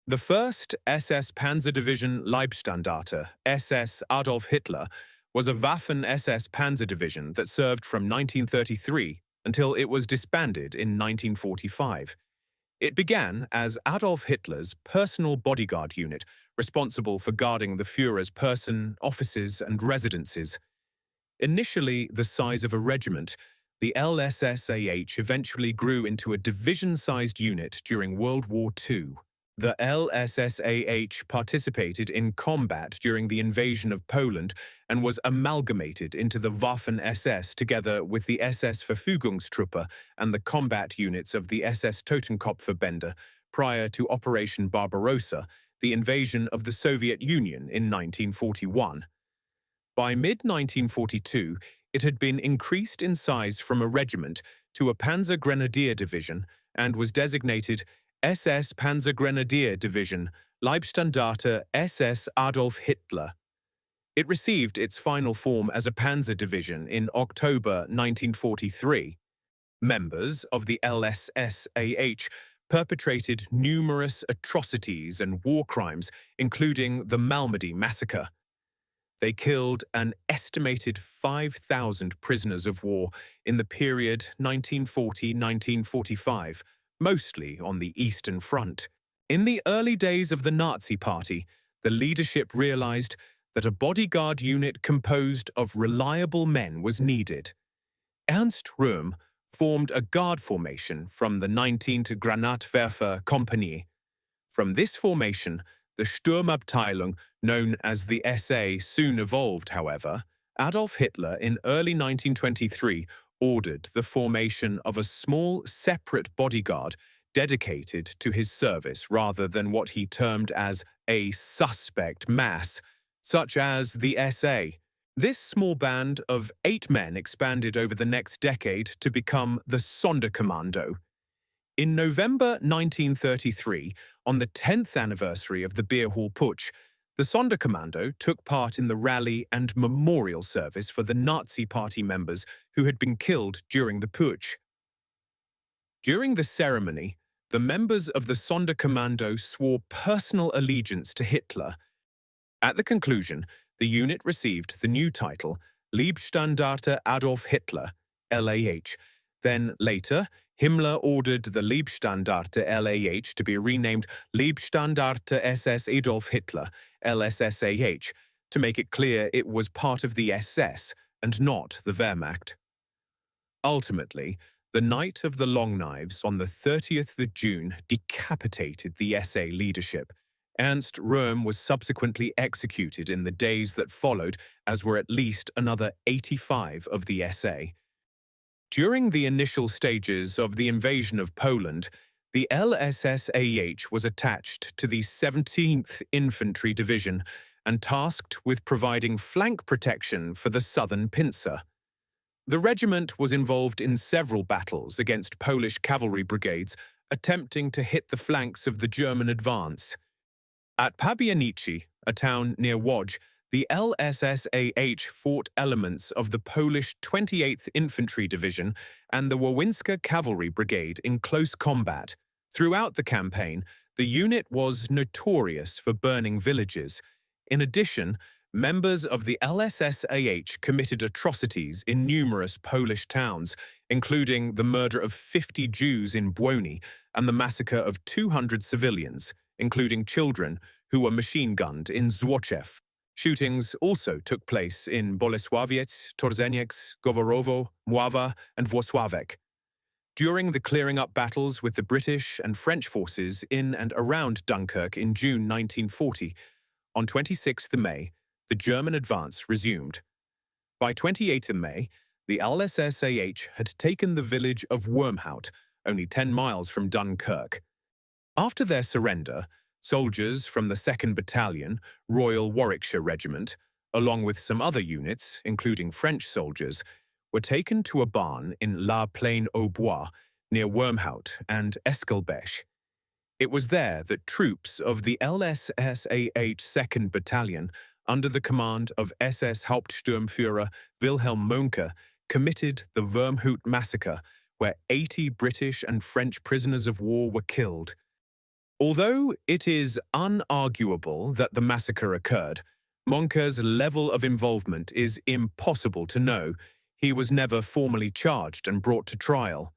The first SS Panzer Division Leibstandarte, SS Adolf Hitler, was a Waffen-SS Panzer division that served from 1933 until it was disbanded in 1945. It began as Adolf Hitler's personal bodyguard unit, responsible for guarding the Führer's person, offices, and residences. Initially the size of a regiment, the LSSAH eventually grew into a division-sized unit during World War II. The LSSAH participated in combat during the invasion of Poland and was amalgamated into the Waffen-SS together with the SS Verfügungstruppe and the combat units of the SS Totenkopfverbände prior to Operation Barbarossa, the invasion of the Soviet Union in 1941. By mid-1942, it had been increased in size from a regiment to a Panzer Grenadier Division and was designated SS Panzer Grenadier Division, Leibstandarte SS Adolf Hitler. It received its final form as a Panzer Division in October 1943. Members of the LSSAH perpetrated numerous atrocities and war crimes, including the Malmedy massacre. They killed an estimated 5,000 prisoners of war in the period 1940–1945, mostly on the Eastern Front. In the early days of the Nazi Party, the leadership realized that a bodyguard unit composed of reliable men was needed. Ernst Röhm formed a guard formation from the 19th Granatwerfer Kompanie. From this formation, the Sturmabteilung, known as the SA, soon evolved, however. Adolf Hitler, in early 1923, ordered the formation of a small, separate bodyguard dedicated to his service rather than what he termed as a suspect mass, such as the SA. This small band of 8 men expanded over the next decade to become the Sonderkommando. In November 1933, on the 10th anniversary of the Beer Hall Putsch, the Sonderkommando took part in the rally and memorial service for the Nazi Party members who had been killed during the Putsch. During the ceremony, the members of the Sonderkommando swore personal allegiance to Hitler. At the conclusion, the unit received the new title, Leibstandarte Adolf Hitler, LAH. Then later, Himmler ordered the Leibstandarte LAH to be renamed Leibstandarte SS Adolf Hitler, LSSAH, to make it clear it was part of the SS and not the Wehrmacht. Ultimately, the Night of the Long Knives on the 30th of June decapitated the SA leadership. Ernst Röhm was subsequently executed in the days that followed, as were at least another 85 of the SA. During the initial stages of the invasion of Poland, the LSSAH was attached to the 17th Infantry Division and tasked with providing flank protection for the southern pincer. The regiment was involved in several battles against Polish cavalry brigades attempting to hit the flanks of the German advance. At Pabianice, a town near Łódź, the LSSAH fought elements of the Polish 28th Infantry Division and the Wawinska Cavalry Brigade in close combat. Throughout the campaign, the unit was notorious for burning villages. In addition, members of the LSSAH committed atrocities in numerous Polish towns, including the murder of 50 Jews in Błony and the massacre of 200 civilians, including children, who were machine-gunned in Złoczew. Shootings also took place in Bolesławiec, Torzeniec, Goworowo, Mława, and Włocławek. During the clearing-up battles with the British and French forces in and around Dunkirk in June 1940, on 26th May, the German advance resumed. By 28th May, the LSSAH had taken the village of Wormhout, only 10 miles from Dunkirk. After their surrender, soldiers from the 2nd Battalion, Royal Warwickshire Regiment, along with some other units, including French soldiers, were taken to a barn in La Plaine-aux-Bois, near Wormhout and Eskelbech. It was there that troops of the LSSAH 2nd Battalion, under the command of SS Hauptsturmführer Wilhelm Mohnke, committed the Wormhout massacre, where 80 British and French prisoners of war were killed. Although it is unarguable that the massacre occurred, Monke's level of involvement is impossible to know. He was never formally charged and brought to trial.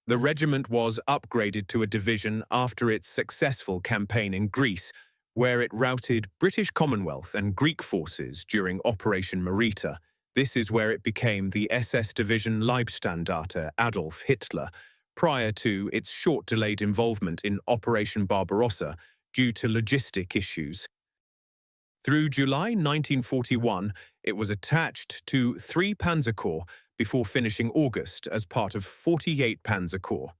The regiment was upgraded to a division after its successful campaign in Greece, where it routed British Commonwealth and Greek forces during Operation Marita. This is where it became the SS Division Leibstandarte Adolf Hitler, prior to its short-delayed involvement in Operation Barbarossa due to logistic issues. Through July 1941, it was attached to 3 Panzer Corps before finishing August as part of 48 Panzer Corps.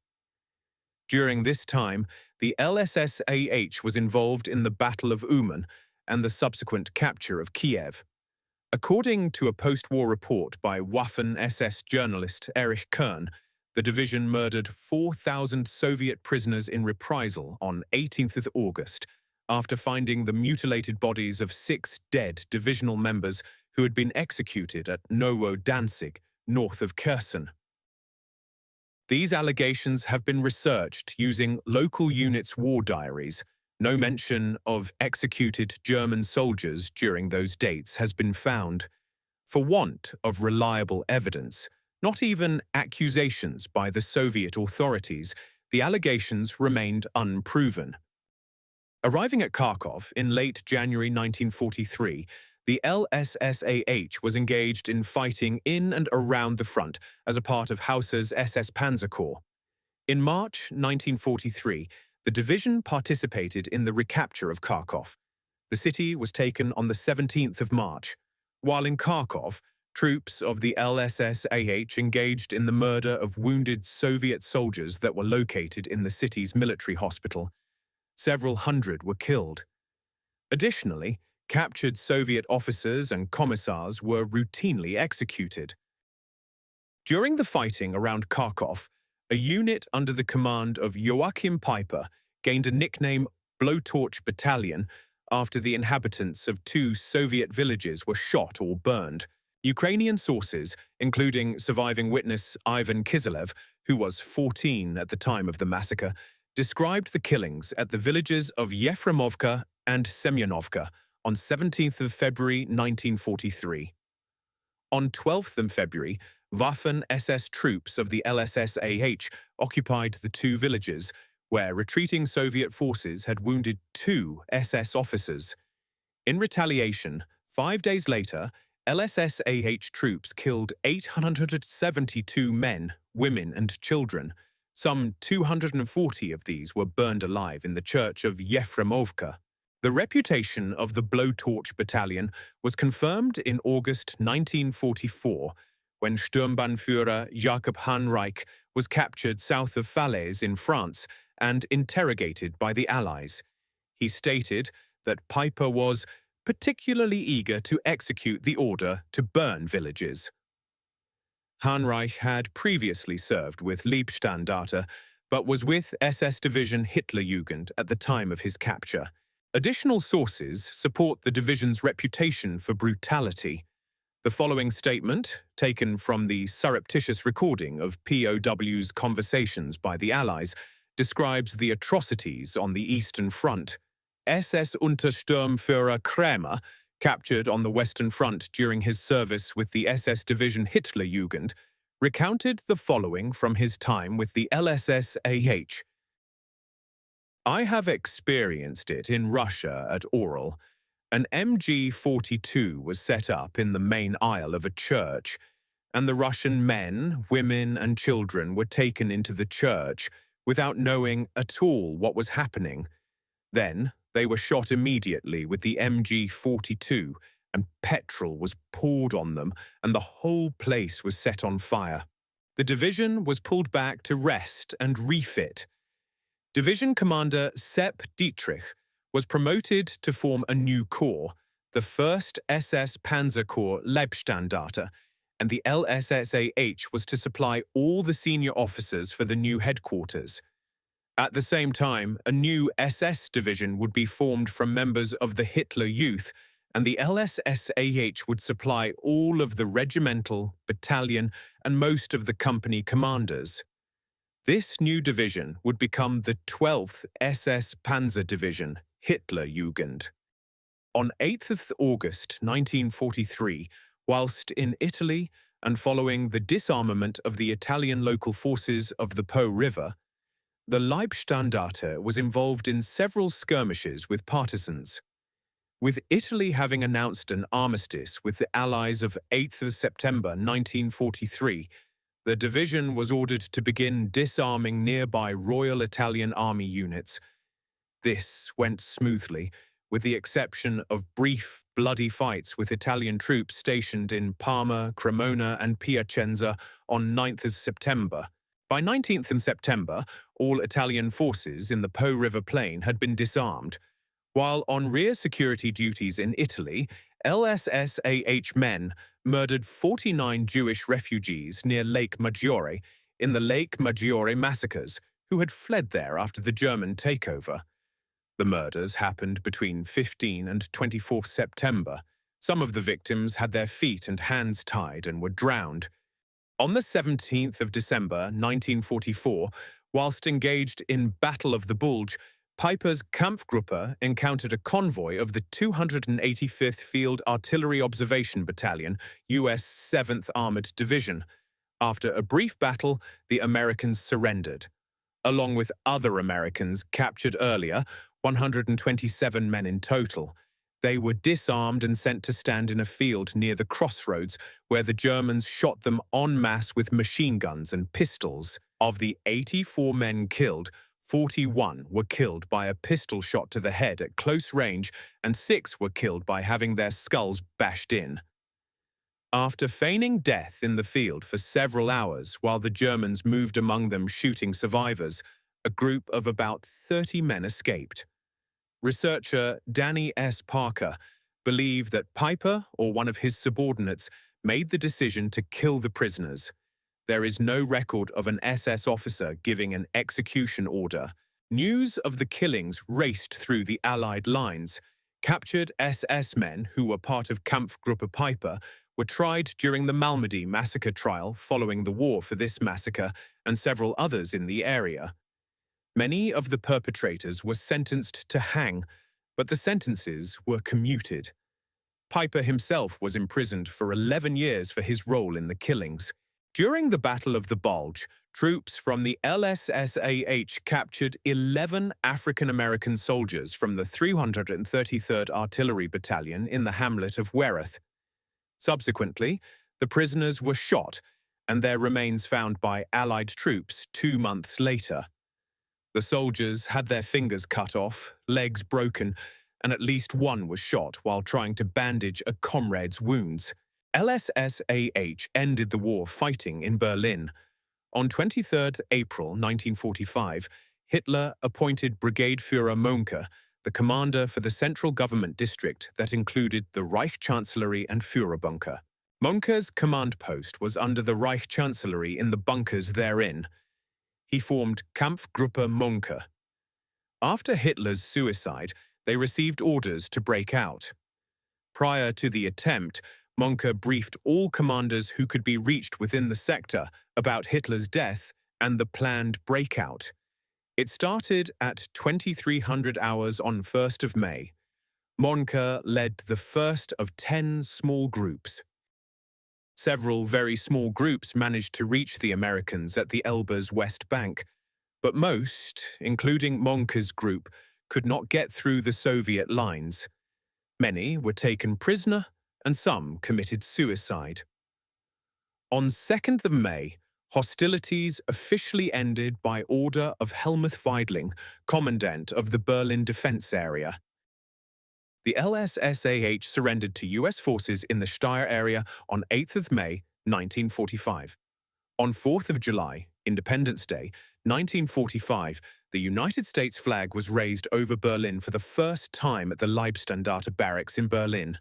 During this time, the LSSAH was involved in the Battle of Uman and the subsequent capture of Kiev. According to a post-war report by Waffen-SS journalist Erich Kern, the division murdered 4,000 Soviet prisoners in reprisal on 18th August, after finding the mutilated bodies of 6 dead divisional members who had been executed at Nowo Danzig, north of Kherson. These allegations have been researched using local units' war diaries. No mention of executed German soldiers during those dates has been found. For want of reliable evidence, not even accusations by the Soviet authorities, the allegations remained unproven. Arriving at Kharkov in late January 1943, the LSSAH was engaged in fighting in and around the front as a part of Hausser's SS Panzer Corps. In March 1943, the division participated in the recapture of Kharkov. The city was taken on the 17th of March. While in Kharkov, troops of the LSSAH engaged in the murder of wounded Soviet soldiers that were located in the city's military hospital. Several hundred were killed. Additionally, captured Soviet officers and commissars were routinely executed. During the fighting around Kharkov, a unit under the command of Joachim Peiper gained a nickname Blowtorch Battalion after the inhabitants of 2 Soviet villages were shot or burned. Ukrainian sources, including surviving witness Ivan Kiselev, who was 14 at the time of the massacre, described the killings at the villages of Yefremovka and Semyonovka on 17th of February 1943. On 12th of February, Waffen-SS troops of the LSSAH occupied the 2 villages, where retreating Soviet forces had wounded 2 SS officers. In retaliation, 5 days later, LSSAH troops killed 872 men, women and children. Some 240 of these were burned alive in the church of Yefremovka. The reputation of the Blowtorch Battalion was confirmed in August 1944, when Sturmbannführer Jakob Heinrich was captured south of Falaise in France and interrogated by the Allies. He stated that Peiper was particularly eager to execute the order to burn villages. Heinrich had previously served with Leibstandarte, but was with SS Division Hitlerjugend at the time of his capture. Additional sources support the division's reputation for brutality. The following statement, taken from the surreptitious recording of POW's conversations by the Allies, describes the atrocities on the Eastern Front. SS Untersturmführer Krämer, captured on the Western Front during his service with the SS Division Hitlerjugend, recounted the following from his time with the LSSAH. I have experienced it in Russia at Oral. An MG-42 was set up in the main aisle of a church, and the Russian men, women, and children were taken into the church without knowing at all what was happening. Then they were shot immediately with the MG-42, and petrol was poured on them, and the whole place was set on fire. The division was pulled back to rest and refit. Division Commander Sepp Dietrich was promoted to form a new corps, the 1st SS Panzer Corps Leibstandarte, and the LSSAH was to supply all the senior officers for the new headquarters. At the same time, a new SS division would be formed from members of the Hitler Youth, and the LSSAH would supply all of the regimental, battalion, and most of the company commanders. This new division would become the 12th SS Panzer Division, Hitlerjugend. On 8th of August 1943, whilst in Italy and following the disarmament of the Italian local forces of the Po River, the Leibstandarte was involved in several skirmishes with partisans. With Italy having announced an armistice with the Allies of 8th of September 1943, the division was ordered to begin disarming nearby Royal Italian Army units. This went smoothly, with the exception of brief, bloody fights with Italian troops stationed in Parma, Cremona and Piacenza on 9th of September. By 19th of September, all Italian forces in the Po River Plain had been disarmed. While on rear security duties in Italy, LSSAH men murdered 49 Jewish refugees near Lake Maggiore in the Lake Maggiore massacres, who had fled there after the German takeover. The murders happened between 15 and 24 September. Some of the victims had their feet and hands tied and were drowned. On the 17th of December 1944, whilst engaged in Battle of the Bulge, Piper's Kampfgruppe encountered a convoy of the 285th Field Artillery Observation Battalion, U.S. 7th Armored Division. After a brief battle, the Americans surrendered. Along with other Americans captured earlier, 127 men in total, they were disarmed and sent to stand in a field near the crossroads where the Germans shot them en masse with machine guns and pistols. Of the 84 men killed, 41 were killed by a pistol shot to the head at close range and 6 were killed by having their skulls bashed in. After feigning death in the field for several hours while the Germans moved among them shooting survivors, a group of about 30 men escaped. Researcher Danny S. Parker believed that Piper or one of his subordinates made the decision to kill the prisoners. There is no record of an SS officer giving an execution order. News of the killings raced through the Allied lines. Captured SS men who were part of Kampfgruppe Piper were tried during the Malmedy massacre trial following the war for this massacre and several others in the area. Many of the perpetrators were sentenced to hang, but the sentences were commuted. Piper himself was imprisoned for 11 years for his role in the killings. During the Battle of the Bulge, troops from the LSSAH captured 11 African-American soldiers from the 333rd Artillery Battalion in the hamlet of Wereth. Subsequently, the prisoners were shot and their remains found by Allied troops 2 months later. The soldiers had their fingers cut off, legs broken, and at least one was shot while trying to bandage a comrade's wounds. LSSAH ended the war fighting in Berlin. On 23 April 1945, Hitler appointed Brigade Führer Mohnke, the commander for the central government district that included the Reich Chancellery and Führerbunker. Mohnke's command post was under the Reich Chancellery in the bunkers therein. He formed Kampfgruppe Mohnke. After Hitler's suicide, they received orders to break out. Prior to the attempt, Mohnke briefed all commanders who could be reached within the sector about Hitler's death and the planned breakout. It started at 2300 hours on 1st of May. Mohnke led the first of 10 small groups. Several very small groups managed to reach the Americans at the Elbe's west bank, but most, including Mohnke's group, could not get through the Soviet lines. Many were taken prisoner, and some committed suicide. On 2nd of May, hostilities officially ended by order of Helmuth Weidling, commandant of the Berlin defense area. The LSSAH surrendered to U.S. forces in the Steyr area on 8th of May, 1945. On 4th of July, Independence Day, 1945, the United States flag was raised over Berlin for the first time at the Leibstandarte barracks in Berlin.